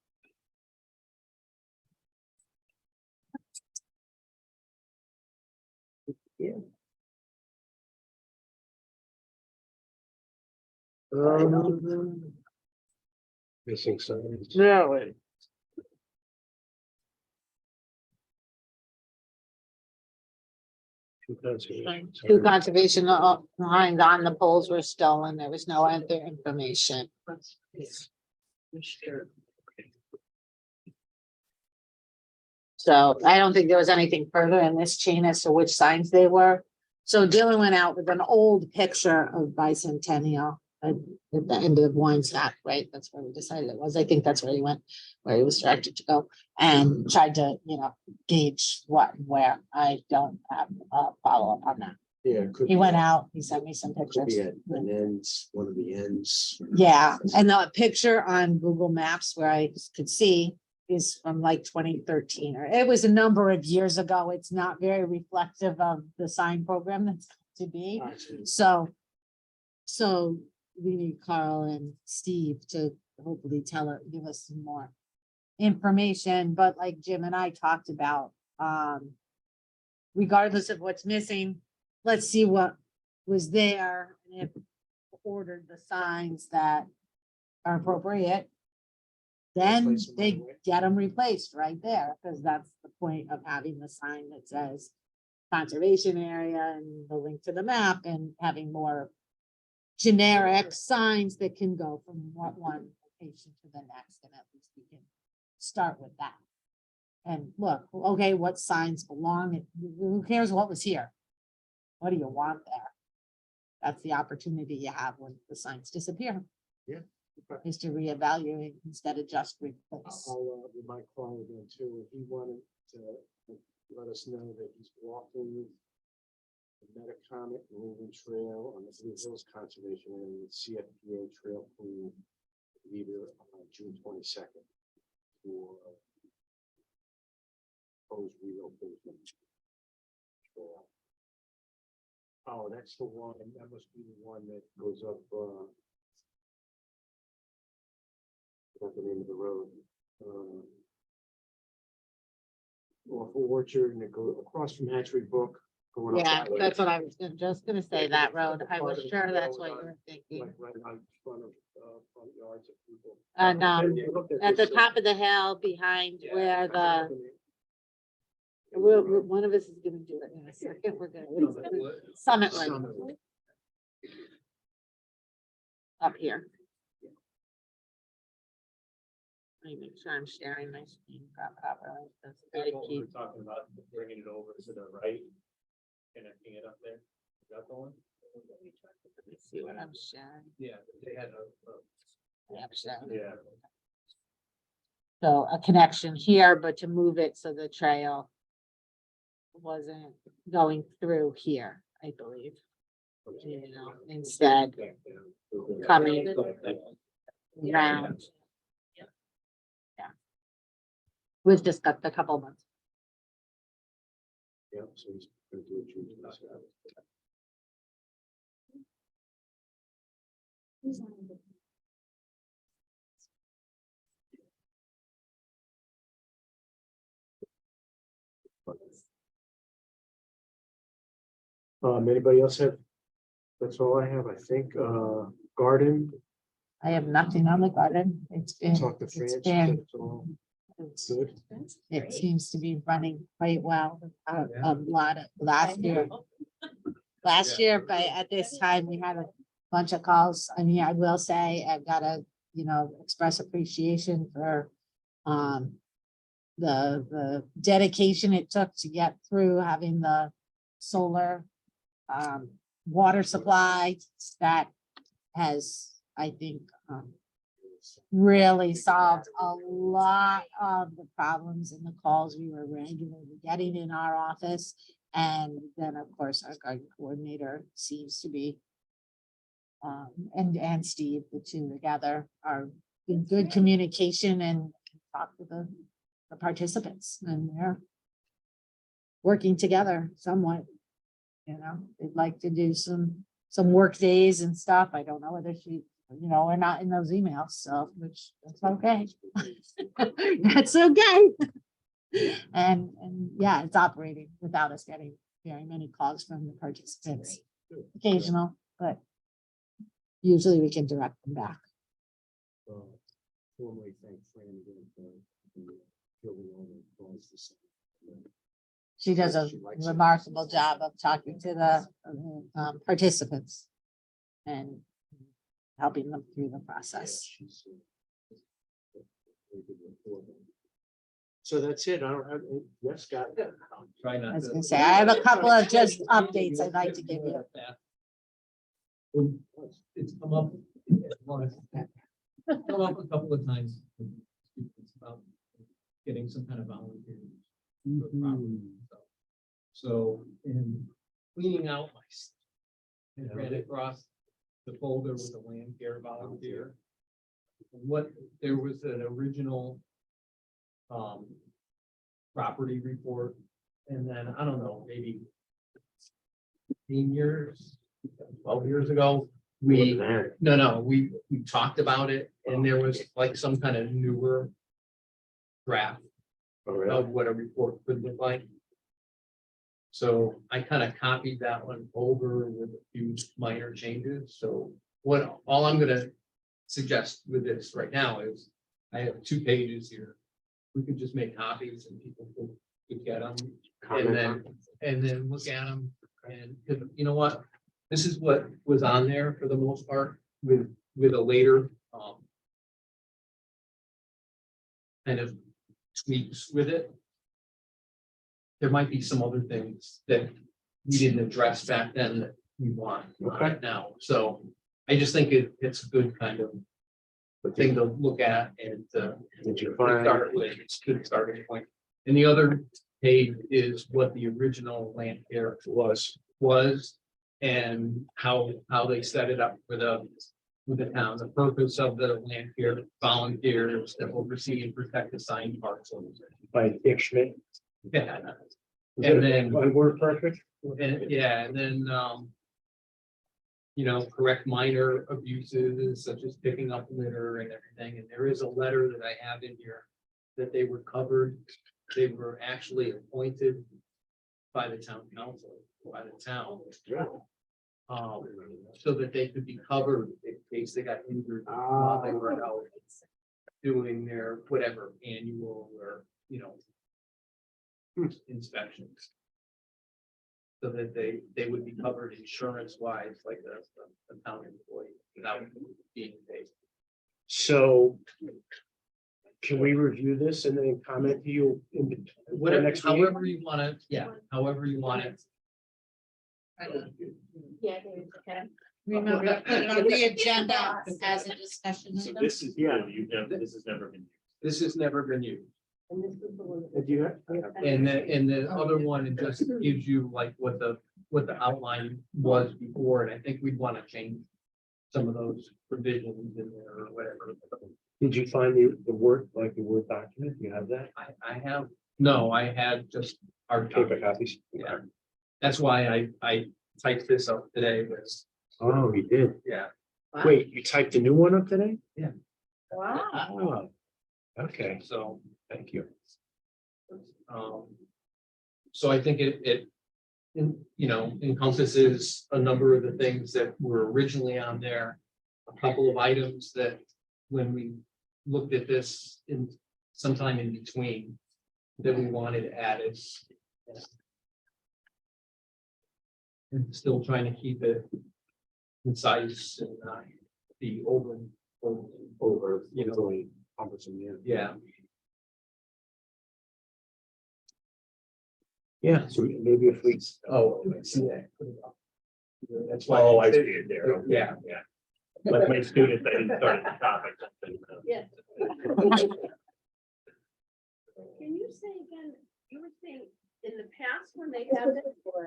Yeah. Missing signs. Really? Two conservation lines on the poles were stolen. There was no other information. So I don't think there was anything further in this chain as to which signs they were. So Dylan went out with an old picture of Bicentennial at the end of Weinstock, right? That's where we decided it was. I think that's where he went, where he was directed to go, and tried to, you know, gauge what, and where. I don't have a follow-up on that. Yeah. could He be- went out, he sent me some Could pictures. be at an ends, one of the ends. Yeah, and the picture on Google Maps where I could see is from like 2013, or it was a number of years ago. It's not very reflective of the sign program that's to be. All right, so So we need Carl and Steve to hopefully give us some more information, but like Jim and I talked about, regardless of what's missing, let's see what was there and if ordered the signs that are appropriate, then Replace them right they away. get them replaced right there, because that's the point of having the sign that says conservation area and the link to the map and having more generic signs that can go from one location to the next, and at least we can start with that. And look, okay, what signs belong, who cares what was here? What do you want there? That's the opportunity you have when the signs disappear. Yeah, okay. Is to reevaluate instead of just replace. I'll remind Carl again too, he wanted to let us know that he's walking the Metacomet Moving Trail on the Blue Hills Conservation Area with CFPA Trail Crew leader on June 22nd for proposed relocation. Trail. Oh, that's the one, that must be the one that goes up, what's the name of the road? Off Orchard and it goes across from Hatchery Brook. Going up Yeah, that way. that's what I was just gonna say, that road. I was Part of the sure that's trail what is you were thinking. Like right on front of, front yards of people. And, You looked at the this, top of the hill behind yeah, where I forgot the, name. one of us is gonna do it in a second. We're gonna, Summit Lake Summit Lake. up here. Let me make sure I'm sharing my screen properly. That's very What key. we're talking about, bringing it over to the right, connecting it up there. Is that the one? Let me see what I'm sharing. Yeah, they had a Yeah, I'm sharing. Yeah. So a connection here, but to move it so the trail wasn't going through here, I believe. You know, instead coming around. Yeah. We've discussed a couple months. Yeah, so he's gonna do it June 22nd. Anybody else have? That's all I have, I think, garden, I have nothing on the garden. It's been, talk to it's Fran, she been, said it's all it's- good. it seems to be running quite well. A lot of, last year. Last year, at this time, we had a bunch of calls. I mean, I will say, I've got to, express appreciation for the dedication it took to get through having the solar water supply that has, I think, really solved a lot of the problems and the calls we were regularly getting in our office. And then, of course, our garden coordinator seems to be, and Steve, the two together are in good communication and talk to the participants, and they're working together somewhat. They'd like to do some work days and stuff. I don't know whether we're not in those emails, so, which, that's okay. That's okay. And yeah, it's operating without us getting very many calls from the participants. Occasional, but usually we can direct them back. Formally thank Fran again for building all the calls this. She does a She likes it. remarkable job of talking to the participants and helping them through the process. So that's it. I don't have, yes, Scott. try I not was to. gonna say, I have a couple of just updates I'd like to give you. It's come up. It's come up a couple of times. It's about getting some kind of volunteer. to a property, So in cleaning out my stuff, I ran across the folder with the land care volunteer. There was an original property report, and then, I don't know, maybe years, 12 years ago, we talked about it and there was like some kind of newer draft of what a report could look like. So I kind of copied that one over with a few minor changes. So all I'm gonna suggest with this right now is I have 2 pages here. We could just make copies and people could get them and then look at them. And 'cause you know what? This is what was on there for the most part with a later kind of tweaks with it. There might be some other things that we didn't address back then that we want right now. So I just think it's a good kind of thing to look at and to Did you find, start with. It's a good starting point. And the other page is what the original land care was and how they set it up for the town. The purpose of the land care volunteers that oversee and protect assigned parcels. by Dick Schmidt? Yeah. Was And it then- One word perfect? And yeah, and then, correct minor abuses such as picking up litter and everything. And there is a letter that I have in here that they were covered. They were actually appointed by the town council, by the town. So that they could be covered in case they got injured while they were out doing their whatever annual or, inspections. So that they would be covered insurance wise, like the town employee without being paid. So can we review this and then comment to you in the Whatever, next meeting? however you want to, however you want it. Yeah, okay. Remember, put it on the agenda as a discussion. So item. this is, this has never been. This has never been used. And this is the one. Do you have? And the other one, it just gives you like what the outline was before, and I think we'd want to change some of those provisions in there or whatever. Did you find the Word, like the Word document? You have that? I had just our Paper copies? Yeah. That's why I typed this up today, but Oh, you did. yeah. Wait, you typed a new one up today? Wow. Oh, okay, So, thank you. so I think it encompasses a number of the things that were originally on there. A couple of items that when we looked at this in sometime in between that we wanted added. And still trying to keep it concise and not be over, Cumbersome, yeah. yeah. Yeah, so maybe if we. Oh, I see that. That's why. Oh, I see it there. Yeah. Like my students, I didn't start at the top. I jumped in. Yeah. Can you say again, you were saying in the past when they had it,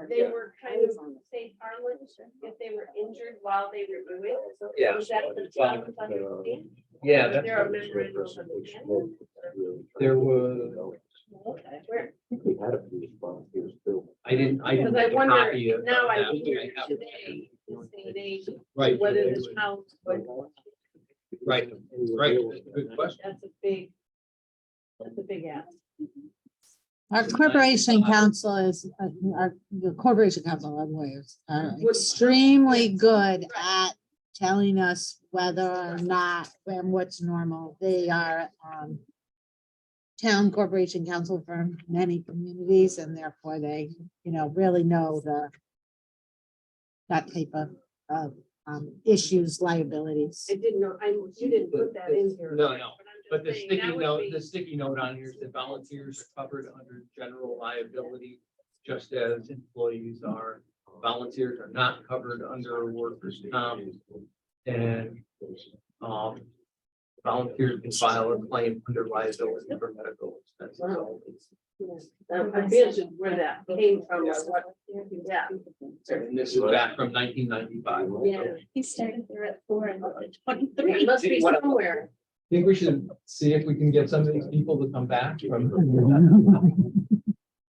they were kind of safe harbor if they were injured while they were doing it? Yeah. Was that the town's understanding? Yeah, Was there a memorandum of understanding? there was, Where, I didn't because I make a wonder, copy of now I that. hear I have- today, this day and age, Right. whether this house, Right, good question. that's a big ask. Our corporation council is, the corporation council of lawyers are extremely good at telling us whether or not and what's normal. They are, town corporation council for many communities, and therefore they, really know that type of issues, liabilities. I didn't know, you didn't put that in here. No, but I'm But the just saying that sticky would note, be- the sticky note on here is that volunteers are covered under general liability, just as employees are. Volunteers are not covered under workers' comp. And, volunteers can file a claim under liability for medical expenses. Wow. I'm interested where that came from, or what, yeah. And this is back from 1995. Yeah. He started there at 4 and left at It 23. must be somewhere. I think we should see if we can get some of these people to come back from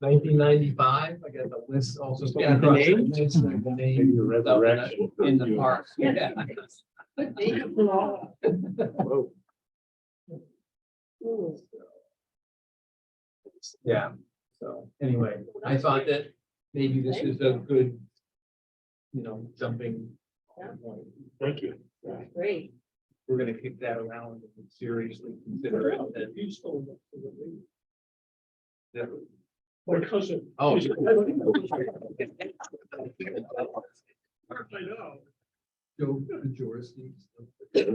1995, I got the list also. Yeah, the name? The name. Maybe the resurrection. In the park. Yeah. Whoa. Yeah, so anyway, I thought that maybe this is a good, jumping. point. Thank you. Great. We're gonna kick that around and seriously consider it. And, yeah. My cousin. Oh. I know. Joe, the jurisdiction. I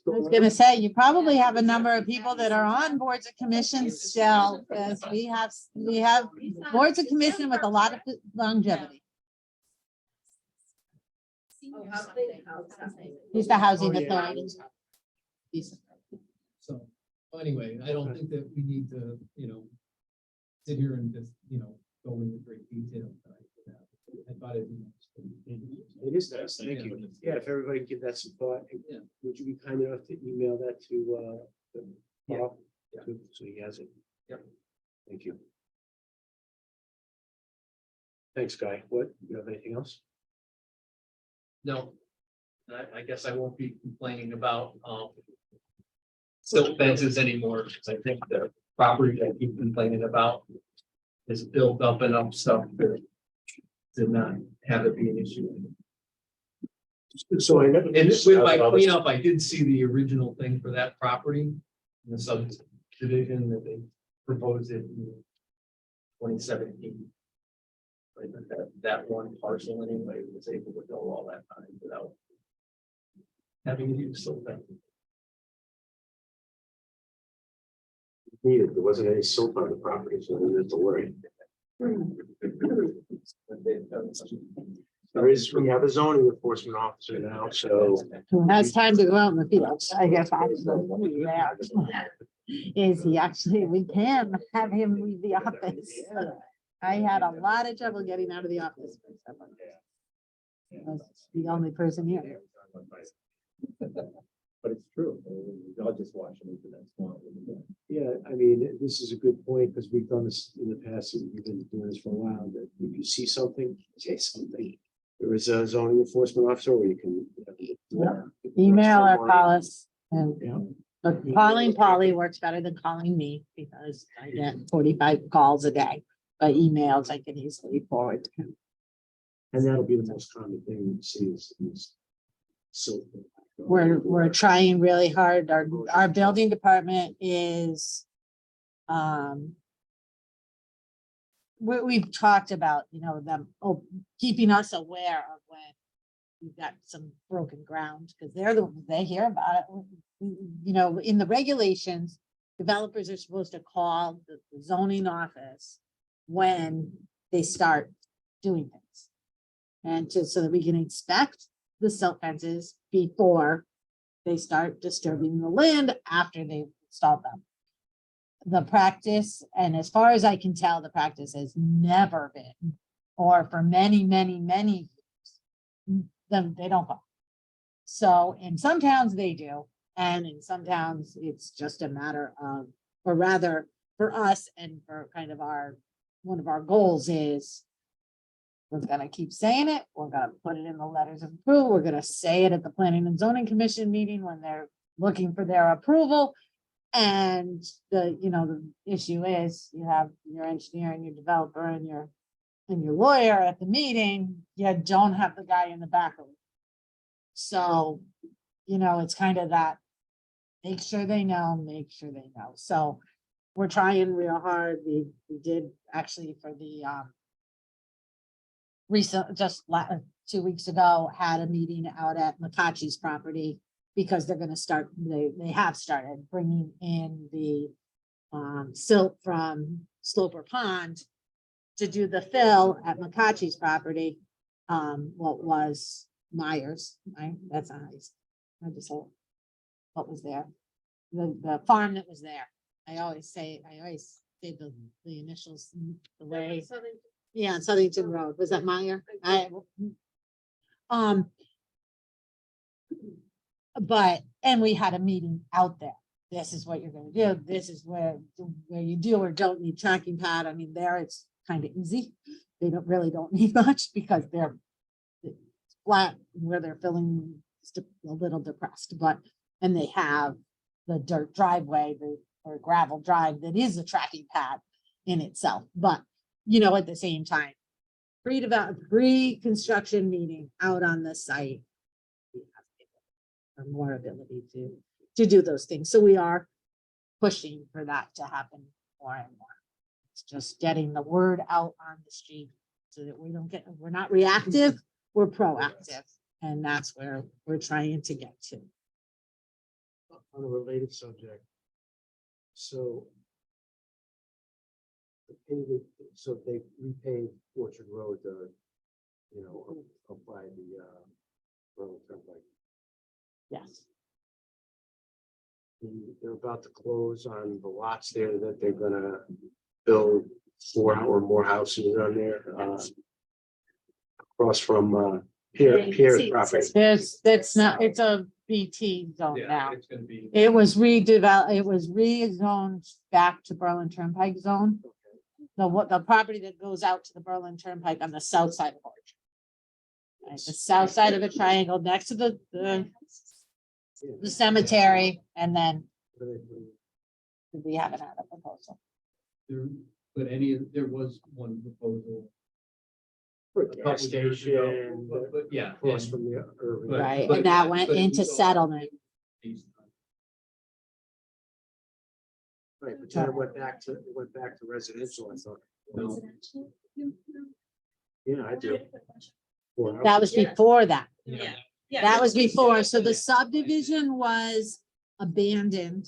was gonna say, you probably have a number of people that are on boards of commissions still, because we have boards of commission with a lot of longevity. Oh, housing. He's the housing Oh, yeah. authority. So, anyway, I don't think that we need to, sit here and just, go into great detail. I thought it. It is nice, thank you. Yeah, if everybody give that some thought, Yeah. would you be kind enough to email that to, Yeah. Paul? Yeah. So he has it. Yep. Thank you. Thanks, Guy. What, you have anything else? No, I guess I won't be complaining about, silt fences anymore, because I think the property I keep complaining about is built up enough stuff that did not have it be an issue. So I know. And with my cleanup, I did see the original thing for that property, the subdivision that they proposed it in 2017. Like that one parcel anyway was able to go all that time without having to use silt fence. Needed, there wasn't any soap on the property, so we didn't have to worry. There is, we have a zoning enforcement officer now, so. Who has time to go out in the field, I guess. Is he actually, we can have him leave the office. I had a lot of trouble getting out of the office. For someone. I was the only person here. But it's true, I'll just watch them for that small. Yeah, I mean, this is a good point, because we've done this in the past, and we've been doing this for a while, that if you see something, say something. There is a zoning enforcement officer, or you can. Email or call us. And Yeah. but calling Polly works better than calling me, because I get 45 calls a day. But emails I can easily forward to him. And that'll be the most common thing you see is. So. We're trying really hard. Our building department is. We've talked about, them keeping us aware of when we've got some broken ground, because they hear about it. In the regulations, developers are supposed to call the zoning office when they start doing things. And so that we can inspect the silt fences before they start disturbing the land after they've installed them. The practice, and as far as I can tell, the practice has never been, or for many, many, many years, then they don't call. So in some towns they do, and in some towns it's just a matter of, or rather for us and for kind of one of our goals is we're gonna keep saying it, we're gonna put it in the letters of approval, we're gonna say it at the Planning and Zoning Commission meeting when they're looking for their approval. And the issue is you have your engineer and your developer and your lawyer at the meeting, you don't have the guy in the back room. So, it's kind of that, make sure they know. So we're trying real hard. We did actually for the recent, 2 weeks ago, had a meeting out at McClatchy's property, because they're gonna start, they have started bringing in the silt from Sloper Pond to do the fill at McClatchy's property. What was Myers, right? That's nice. I just said, what was there? The farm that was there. I always say the initials the way. Yeah, on Southington Road. Was that Meyer? And we had a meeting out there. this is what you're gonna do, this is where you do or don't need tracking pad. I mean, there it's kind of easy. They don't need much because they're flat where they're filling just a little depressed, but, and they have the dirt driveway, or gravel drive that is a tracking pad in itself, but, you know, at the same time, pre-construction meeting out on the site. Or more ability to do those things. So we are pushing for that to happen more and more. It's just getting the word out on the street so that we're not reactive, we're proactive. And that's where we're trying to get to. On a related subject. So. So they repaved Orchard Road, up by the, Berlin Turnpike. Yes. They're about to close on the lots there that they're gonna build 4 or more houses on there, across from, Pierre's property. That's not, it's a BT zone Yeah, now. it's gonna be. It was redeveloped, it was rezoned back to Berlin Turnpike zone. The property that goes out to the Berlin Turnpike on the south side of Orchard. Right, the south side of a triangle next to the cemetery, and then we haven't had a proposal. There was one proposal. For a a couple gas years ago, station, but yeah. across and from the urban. But- Right, but- and that went but it into was all settlement. these- Right, but then it went back to residential, I thought. No, Yeah, I do. That was before that. yeah, That was before, so the subdivision was abandoned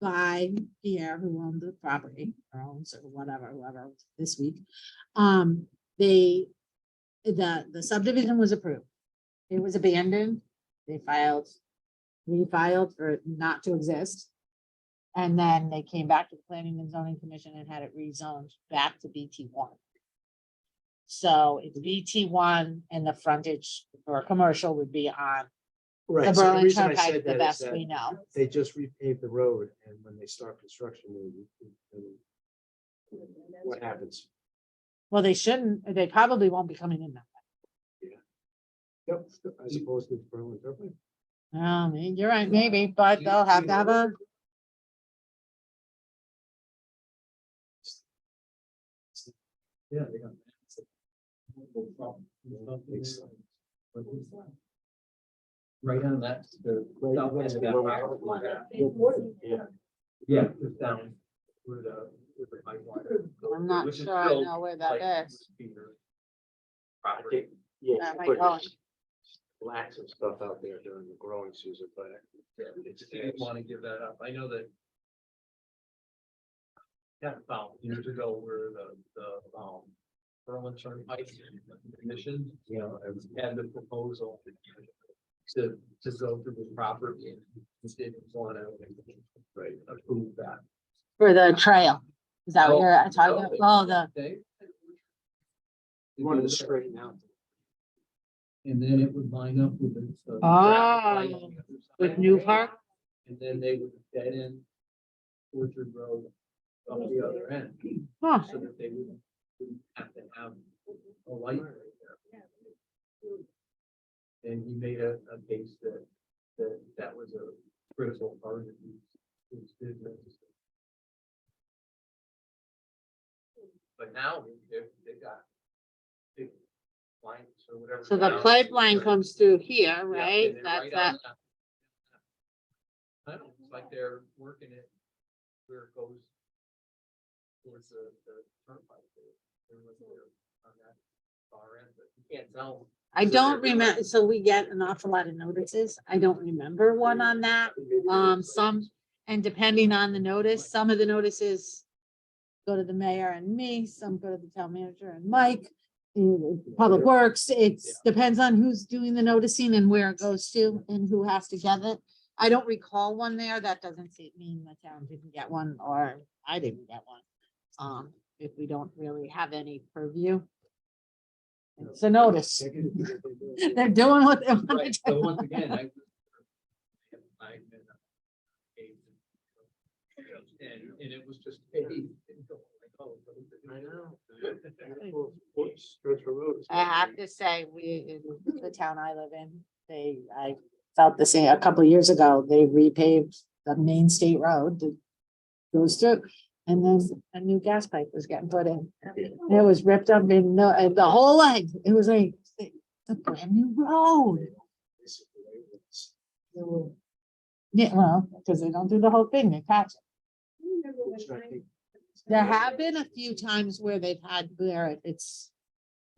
by Pierre, who owned the property, or owns or whatever, whoever this week. The subdivision was approved. It was abandoned. They refiled for it not to exist. And then they came back to the Planning and Zoning Commission and had it rezoned back to BT1. So it's BT1 and the frontage for commercial would be on the Right, so the Berlin reason I Turnpike, said the that is best that we know. they just repaved the road, and when they start construction, what happens? Well, they shouldn't, they probably won't be coming in now. Yep, as opposed to Berlin Turnpike. I mean, you're right, maybe, but they'll have to have a, yeah. They got. Right on that, the. Right, south right, end of yeah. that Yeah. Yeah, just down where the pipeline. I'm not Which is sure I still know where like that is. Yeah, Property. That you might put go. Lots of stuff out there during the growing season, but it's. If you didn't want to give that up, I know that. Yeah, about years ago where the Berlin Turnpike Commission, you know, had the proposal to go through the property and just didn't want to, right, approve that. For the trail. Is that what you're talking about? Oh, They- You wanted to straighten out. And then it would line up with the. Oh, traffic light on the other with side. New Park? And then they would dead end Orchard Road on the other end, Huh. so that they wouldn't have to have a light right there. And he made a case that was a critical part of his business. But now they've got big lines or whatever. So the now. pipeline comes through here, Yeah, right? and they're That's right that. on I don't know, it's like they're working it where it goes towards the turnpike. They're looking there on that far end, but you can't tell. I So don't they're remember, so we get an awful lot of notices. I don't remember one on that. Some, and depending on the notice, some of the notices go to the mayor and me, some go to the town manager and Mike. Public Works, it depends on who's doing the noticing and where it goes to and who has to get it. I don't recall one there. That doesn't mean the town didn't get one or I didn't get one. If we don't really have any purview. It's a notice. They're doing what they want Right, to so do. once again, And it was just paved. I know. Stretch of road. I have to say, in the town I live in, I felt the same, a couple of years ago, they repaved the main state road that goes through. And then a new gas pipe was getting put in. It was ripped up in the whole length. It was like a brand new road. Yeah, well, because they don't do the whole thing, they patch it. There have been a few times where they've had where it's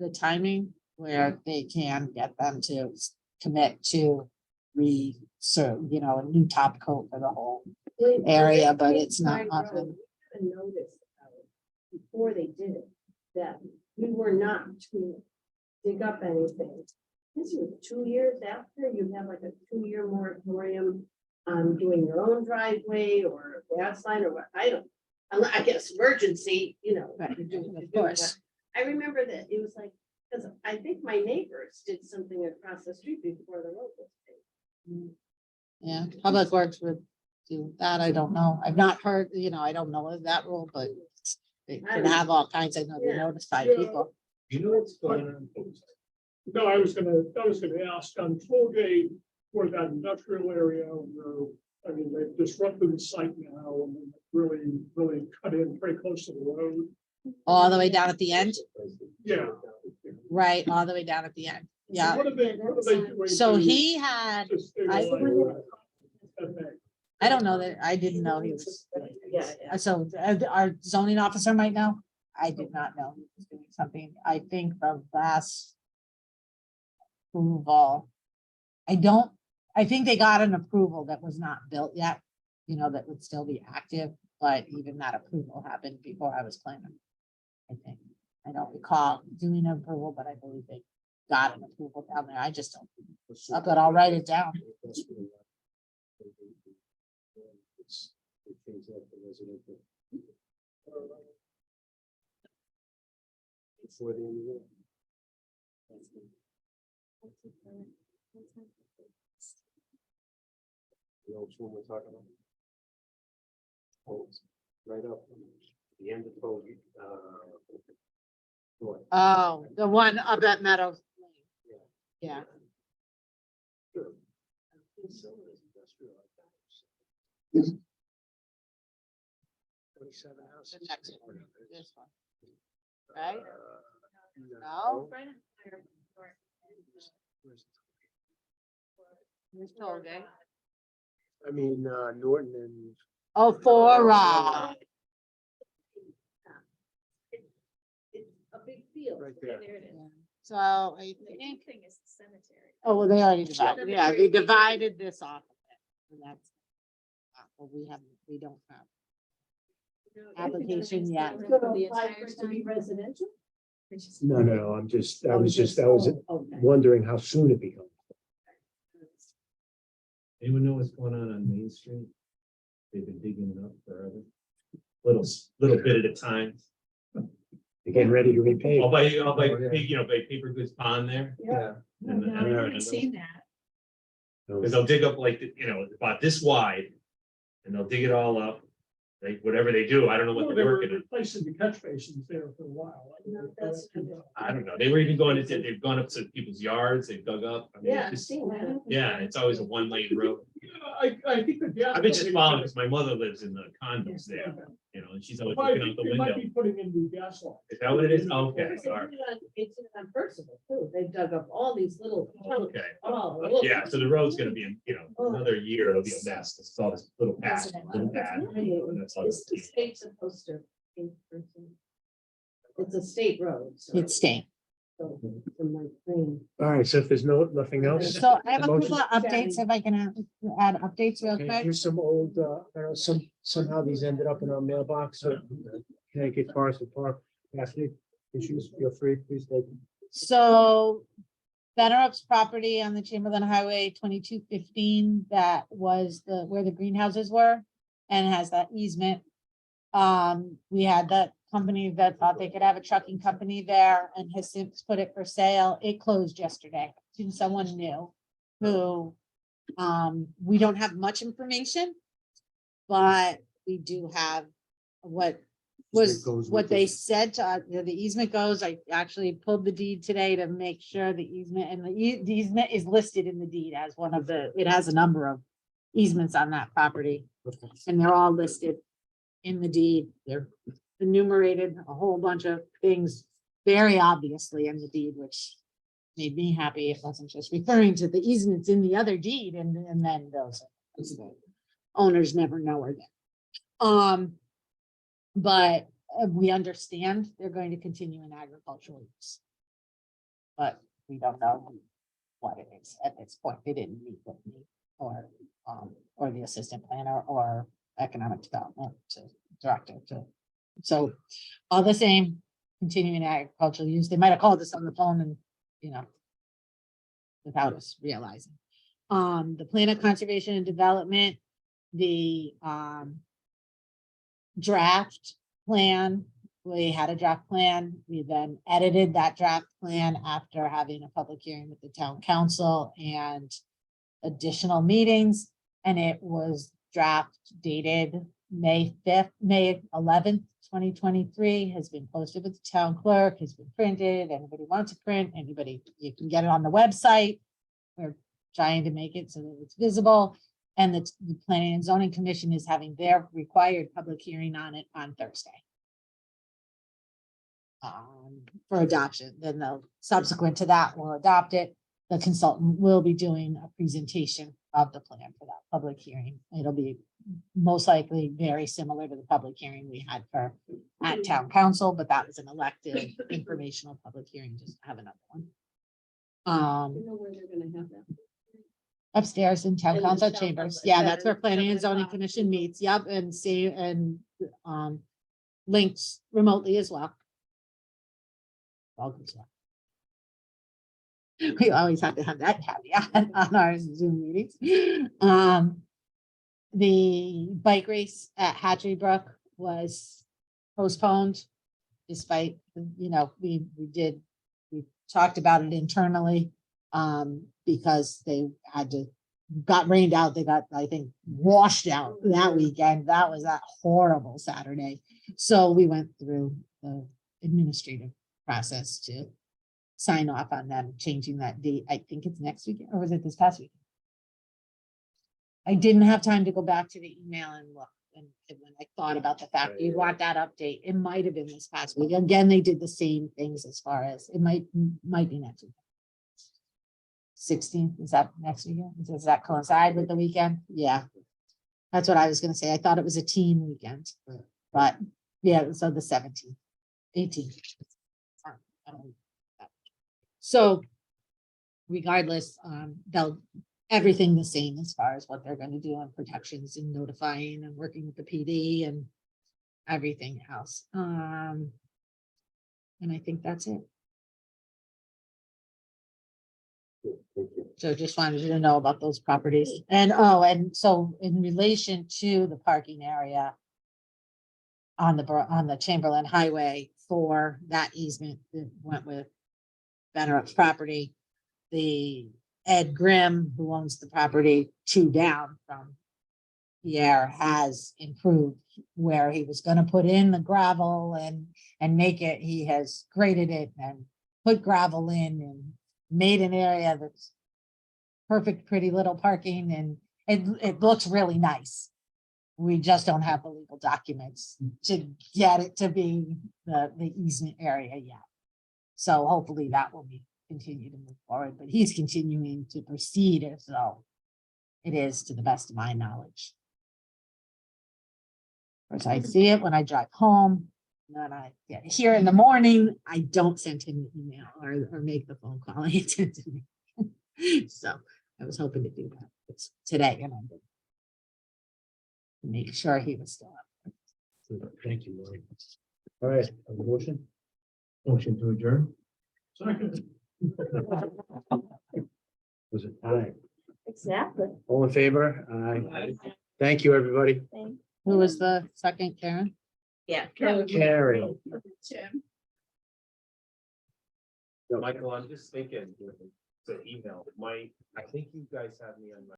the timing where they can get them to commit to a new top coat for the whole area, but it's not often. Noticed before they did it, that we were not to dig up anything. This was 2 years after, you have like a 2-year moratorium on doing your own driveway or gas line or what, I guess emergency, Right, you do- of you do course. what- I remember that it was like, because I think my neighbors did something across the street before the road was paved. Yeah, Public Works would do that. I don't know. I've not heard, I don't know of that rule, but they could have all kinds. I know they Yeah. notify people. You know what's going on? No, I was gonna ask on Tollgate for that industrial area where, I mean, they've disrupted the site now and really cut in pretty close to the road. All the way down at the end, Yeah. right, all the way down at the end. Yeah. What are they doing? So to- he had, to stabilize that thing? I don't know that, I didn't know he was. Yeah. So our zoning officer might know. I did not know he was doing something. I think the last approval. I think they got an approval that was not built yet, that would still be active, but even that approval happened before I was planning. I think. I don't recall doing an approval, but I believe they got an approval down there. I just don't. But I'll write it down. Before the end of the year. You know which one we're talking about? Oh, it's right up, the end of Toll. North. Oh, the one up at Meadows. Yeah. $27 The houses. next one, this one. Right? No? Where's Tollgate? I mean, Norton and. Oh, for, It's a big field. Right there. There it is. so I The think, main thing is the cemetery. oh, well, they already divided, yeah, they divided this off. of it, and that's. Well, we don't have. Application yet. It's gonna apply for it to be residential? No, I was Okay. wondering how soon it becomes. Anyone know what's going on Main Street? They've been digging it up forever. Little bit at a time. They're getting ready to repay. I'll buy, yeah. by Paper Goods Pond there. Yeah. And- No, I haven't seen that. Cause they'll dig up like, about this wide. And they'll dig it all up. Like, whatever they do, I don't know what Well, they're they were working on. replacing the catch basins there for a while. No, that's- I don't know. They were even going into, they've gone up to people's yards, they've dug up. I mean, Yeah, I've it's just- seen that. Yeah, it's always a 1-lane road. Yeah, I think the gas. I've been just company- following, because my mother lives in the condos there, and she's always Might looking out the be- they might window. be putting in new gas lines. Is that what it is? Okay, It's sorry. on Percival too. They've dug up all these little. chunks. Okay. Oh, look. Yeah, so the road's gonna be, another year, it'll be a mess. It's all this little patch, little pad. And that's all Is the it's- state supposed to? pay for it? It's a state road. so- It's staying. so from my brain. All right, so if there's nothing else. So I have a Motion. couple of updates, if I can add updates real Okay, quick. here's some old, I don't know, somehow these ended up in our mailbox, so Connecticut Forest Park, Cassidy, issues, feel free, please take. them. So Up's property on the Chamberlain Highway 2215, that was where the greenhouses were and has that easement. We had that company that thought they could have a trucking company there and has since put it for sale. It closed yesterday to someone new who, we don't have much information, but we do have what Easement goes with what they it. said to us, the easement goes, I actually pulled the deed today to make sure the easement, and the easement is listed in the deed as one of it has a number of easements on that property, and they're all listed in the deed. They're enumerated, a whole bunch of things very obviously in the deed, which made me happy. It wasn't just referring to the easements in the other deed and then those owners never know are there. But we understand they're going to continue in agricultural use. But we don't know what it is at this point. They didn't meet with me or the assistant planner or economic development director to. So all the same, continuing agricultural use. They might have called us on the phone and, without us realizing. The plan of conservation and development, the draft plan, we had a draft plan. We then edited that draft plan after having a public hearing with the town council and additional meetings. And it was draft dated May 5th, May 11th, 2023, has been posted with the town clerk, has been printed. Anybody wants to print, anybody, you can get it on the website. We're trying to make it so that it's visible. And the Planning and Zoning Commission is having their required public hearing on it on Thursday. For adoption, then they'll, subsequent to that, we'll adopt it. The consultant will be doing a presentation of the plan for that public hearing. It'll be most likely very similar to the public hearing we had for at town council, but that was an elective informational public hearing, just have another one. You know where they're gonna have that? Upstairs in town In the council town chambers. council, Yeah, is that that's where in planning and 7 zoning o'clock? commission meets. Yep, and see, and links remotely as well. All good stuff. We always have to have that caveat on our Zoom meetings. The bike race at Hatchery Brook was postponed. Despite, we talked about it internally. Because they got rained out, they got, I think, washed out that weekend. That was that horrible Saturday. So we went through the administrative process to sign off on them changing that date. I think it's next weekend, or was it this past week? I didn't have time to go back to the email and look, and when I thought about the fact you want that update, it might have been this past week. Again, they did the same things as far as it might be next week. 16th, is that next weekend? Does that coincide with the weekend? Yeah. That's what I was gonna say. I thought it was a team weekend, but yeah, so the 17th, 18th. So regardless, everything the same as far as what they're gonna do on protections and notifying and working with the PD and everything else. And I think that's it. Thank you. So just wanted you to know about those properties. And so in relation to the parking area on the Chamberlain Highway for that easement that went with Bennett's property, the Ed Grimm, who owns the property 2 down from Pierre, has improved where he was gonna put in the gravel and make it, he has graded it and put gravel in and made an area that's perfect, pretty little parking, and it looks really nice. We just don't have the legal documents to get it to be the easement area yet. So hopefully that will be continue to move forward, but he's continuing to proceed as though it is, to the best of my knowledge. Of course, I see it when I drive home. Then I get here in the morning, I don't send him the email or make the phone call. He sends it to me. So I was hoping to do that. It's today and I did. Make sure he was still up. Thank you, Lori. All right, a motion? Motion to adjourn? Second. Was it aye? Exactly. All in favor? Aye. Thank you, everybody. Who was the second, Karen? Yeah. Carrie. Tim. Michael, I'm just thinking, the email, I think you guys have me on my